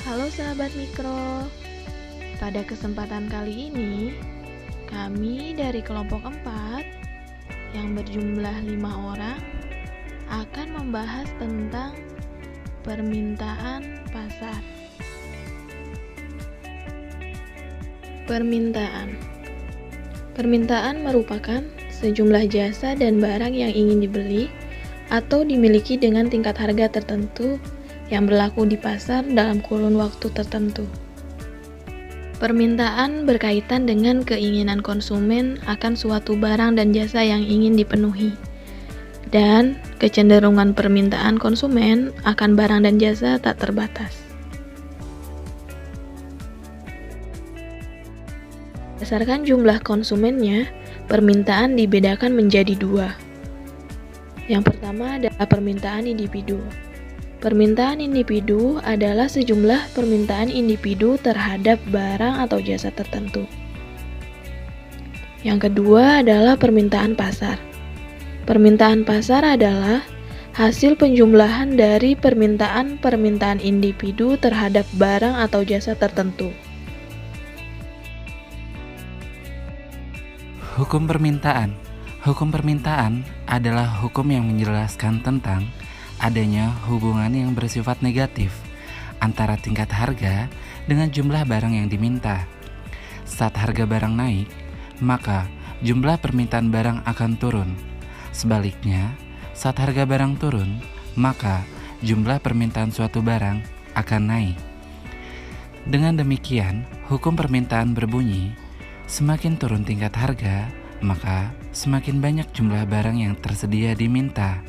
Halo sahabat mikro, pada kesempatan kali ini kami dari kelompok 4 yang berjumlah 5 orang akan membahas tentang permintaan pasar. Permintaan merupakan sejumlah jasa dan barang yang ingin dibeli atau dimiliki dengan tingkat harga tertentu yang berlaku di pasar dalam kurun waktu tertentu. Permintaan berkaitan dengan keinginan konsumen akan suatu barang dan jasa yang ingin dipenuhi, dan kecenderungan permintaan konsumen akan barang dan jasa tak terbatas. Berdasarkan jumlah konsumennya, permintaan dibedakan menjadi 2. Yang pertama adalah permintaan individu. Permintaan individu adalah sejumlah permintaan individu terhadap barang atau jasa tertentu. Yang kedua adalah permintaan pasar. Permintaan pasar adalah hasil penjumlahan dari permintaan individu terhadap barang atau jasa tertentu. Hukum permintaan. Hukum permintaan adalah hukum yang menjelaskan tentang adanya hubungan yang bersifat negatif antara tingkat harga dengan jumlah barang yang diminta. Saat harga barang naik, maka jumlah permintaan barang akan turun. Sebaliknya, saat harga barang turun, maka jumlah permintaan suatu barang akan naik. Dengan demikian, hukum permintaan berbunyi, semakin turun tingkat harga, maka semakin banyak jumlah barang yang tersedia diminta.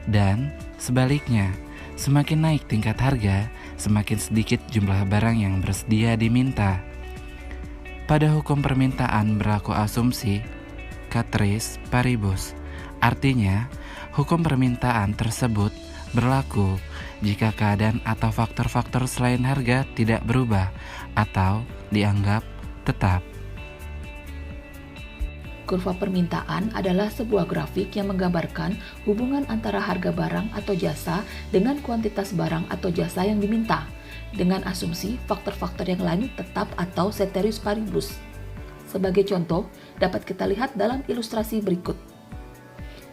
Dan sebaliknya, semakin naik tingkat harga, semakin sedikit jumlah barang yang bersedia diminta. Pada hukum permintaan berlaku asumsi ceteris paribus, artinya hukum permintaan tersebut berlaku jika keadaan atau faktor-faktor selain harga tidak berubah atau dianggap tetap. Kurva permintaan adalah sebuah grafik yang menggambarkan hubungan antara harga barang atau jasa dengan kuantitas barang atau jasa yang diminta, dengan asumsi faktor-faktor yang lain tetap atau ceteris paribus. Sebagai contoh, dapat kita lihat dalam ilustrasi berikut.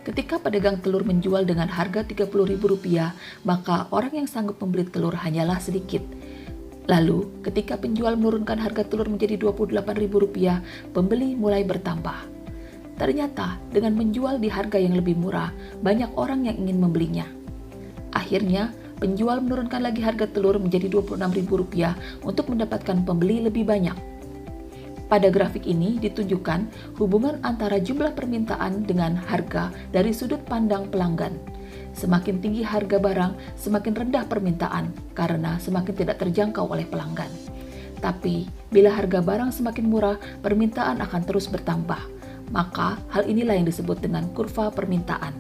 Ketika pedagang telur menjual dengan harga Rp30.000, maka orang yang sanggup membeli telur hanyalah sedikit. Lalu, ketika penjual menurunkan harga telur menjadi Rp28.000, pembeli mulai bertambah. Ternyata, dengan menjual di harga yang lebih murah, banyak orang yang ingin membelinya. Akhirnya, penjual menurunkan lagi harga telur menjadi Rp26.000 untuk mendapatkan pembeli lebih banyak. Pada grafik ini ditunjukkan hubungan antara jumlah permintaan dengan harga dari sudut pandang pelanggan. Semakin tinggi harga barang, semakin rendah permintaan karena semakin tidak terjangkau oleh pelanggan. Tapi, bila harga barang semakin murah, permintaan akan terus bertambah. Maka, hal inilah yang disebut dengan kurva permintaan.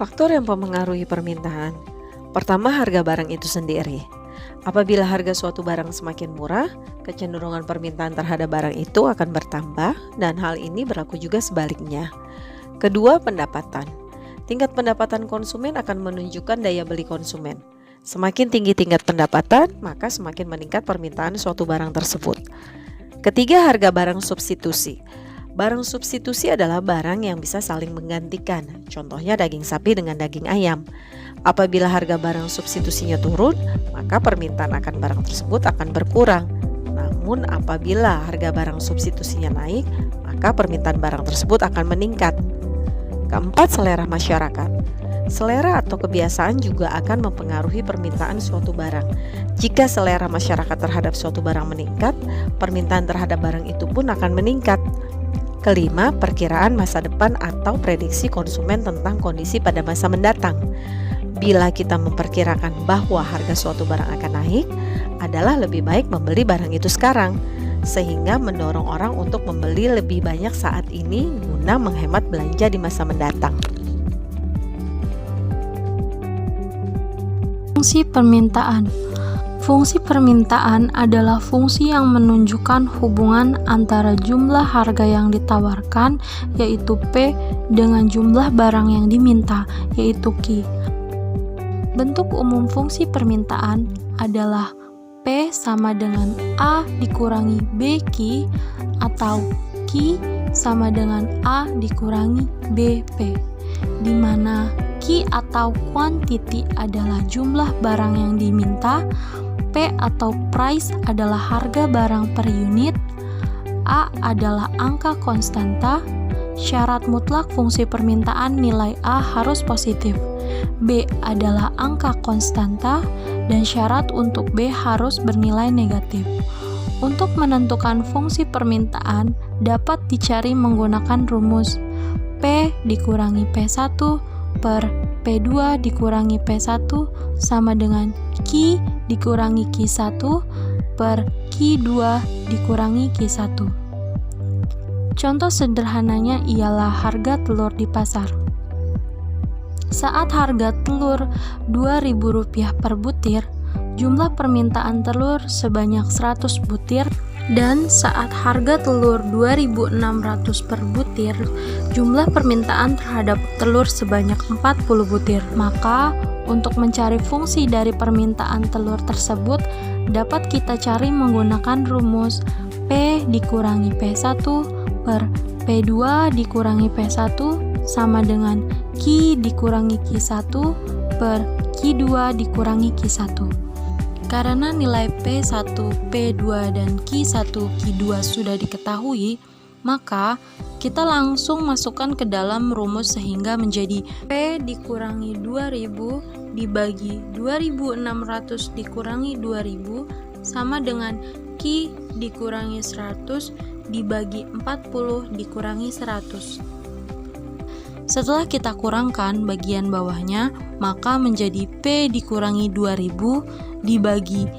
Faktor yang mempengaruhi permintaan. Pertama, harga barang itu sendiri. Apabila harga suatu barang semakin murah, kecenderungan permintaan terhadap barang itu akan bertambah, dan hal ini berlaku juga sebaliknya. Kedua, pendapatan. Tingkat pendapatan konsumen akan menunjukkan daya beli konsumen. Semakin tinggi tingkat pendapatan, maka semakin meningkat permintaan suatu barang tersebut. Ketiga, harga barang substitusi. Barang substitusi adalah barang yang bisa saling menggantikan, contohnya daging sapi dengan daging ayam. Apabila harga barang substitusinya turun, maka permintaan akan barang tersebut akan berkurang. Namun apabila harga barang substitusinya naik, maka permintaan barang tersebut akan meningkat. Keempat, selera masyarakat. Selera atau kebiasaan juga akan mempengaruhi permintaan suatu barang. Jika selera masyarakat terhadap suatu barang meningkat, permintaan terhadap barang itu pun akan meningkat. Kelima, perkiraan masa depan atau prediksi konsumen tentang kondisi pada masa mendatang. Bila kita memperkirakan bahwa harga suatu barang akan naik, adalah lebih baik membeli barang itu sekarang, sehingga mendorong orang untuk membeli lebih banyak saat ini guna menghemat belanja di masa mendatang. Fungsi permintaan. Fungsi permintaan adalah fungsi yang menunjukkan hubungan antara jumlah harga yang ditawarkan, yaitu P, dengan jumlah barang yang diminta, yaitu Q. Bentuk umum fungsi permintaan adalah P sama dengan A dikurangi BQ atau Q sama dengan A dikurangi BP, di mana Q atau quantity adalah jumlah barang yang diminta, P atau price adalah harga barang per unit, A adalah angka konstanta. Syarat mutlak fungsi permintaan nilai A harus positif, B adalah angka konstanta, dan syarat untuk B harus bernilai negatif. Untuk menentukan fungsi permintaan dapat dicari menggunakan rumus P dikurangi P1 per P2 dikurangi P1 sama dengan Q dikurangi Q1 per Q2 dikurangi Q1. Contoh sederhananya ialah harga telur di pasar. Saat harga telur Rp2.000 per butir, jumlah permintaan telur sebanyak 100 butir, dan saat harga telur Rp2.600 per butir, jumlah permintaan terhadap telur sebanyak 40 butir. Maka, untuk mencari fungsi dari permintaan telur tersebut, dapat kita cari menggunakan rumus P dikurangi P1 per P2 dikurangi P1 sama dengan Q dikurangi Q1 per Q2 dikurangi Q1. Karena nilai P1, P2, dan Q1, Q2 sudah diketahui, maka kita langsung masukkan ke dalam rumus sehingga menjadi P dikurangi 2000 dibagi 2600 dikurangi 2000 sama dengan Q dikurangi 100 dibagi 40 dikurangi 100. Setelah kita kurangkan bagian bawahnya, maka menjadi P dikurangi 2000 dibagi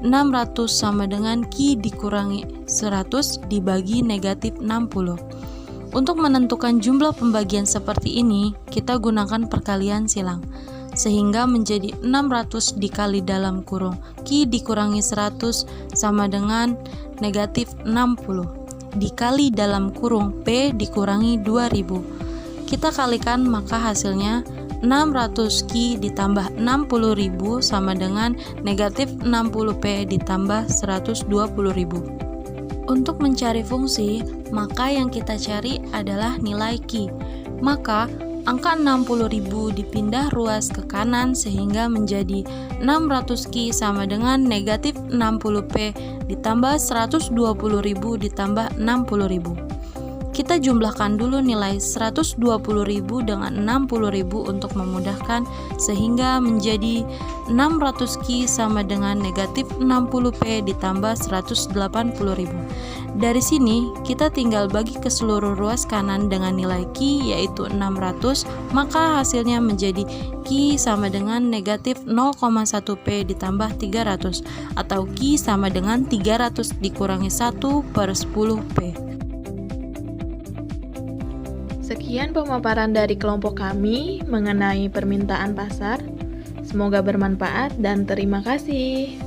600 sama dengan Q dikurangi 100 dibagi negatif 60. Untuk menentukan jumlah pembagian seperti ini, kita gunakan perkalian silang, sehingga menjadi 600 dikali dalam kurung Q dikurangi 100 sama dengan negatif 60 dikali dalam kurung P dikurangi 2000. Kita kalikan, maka hasilnya 600 Q ditambah 60.000 sama dengan negatif 60P ditambah 120.000. Untuk mencari fungsi, maka yang kita cari adalah nilai Q. Maka angka 60.000 dipindah ruas ke kanan sehingga menjadi 600 Q sama dengan negatif 60P ditambah 120.000 ditambah 60.000. Kita jumlahkan dulu nilai 120.000 dengan 60.000 untuk memudahkan, sehingga menjadi 600 Q sama dengan negatif 60P ditambah 180.000. Dari sini, kita tinggal bagi ke seluruh ruas kanan dengan nilai Q yaitu 600, maka hasilnya menjadi Q sama dengan negatif 0,1P ditambah 300, atau Q sama dengan 300 dikurangi 1 per 10P. Sekian pemaparan dari kelompok kami mengenai permintaan pasar. Semoga bermanfaat dan terima kasih.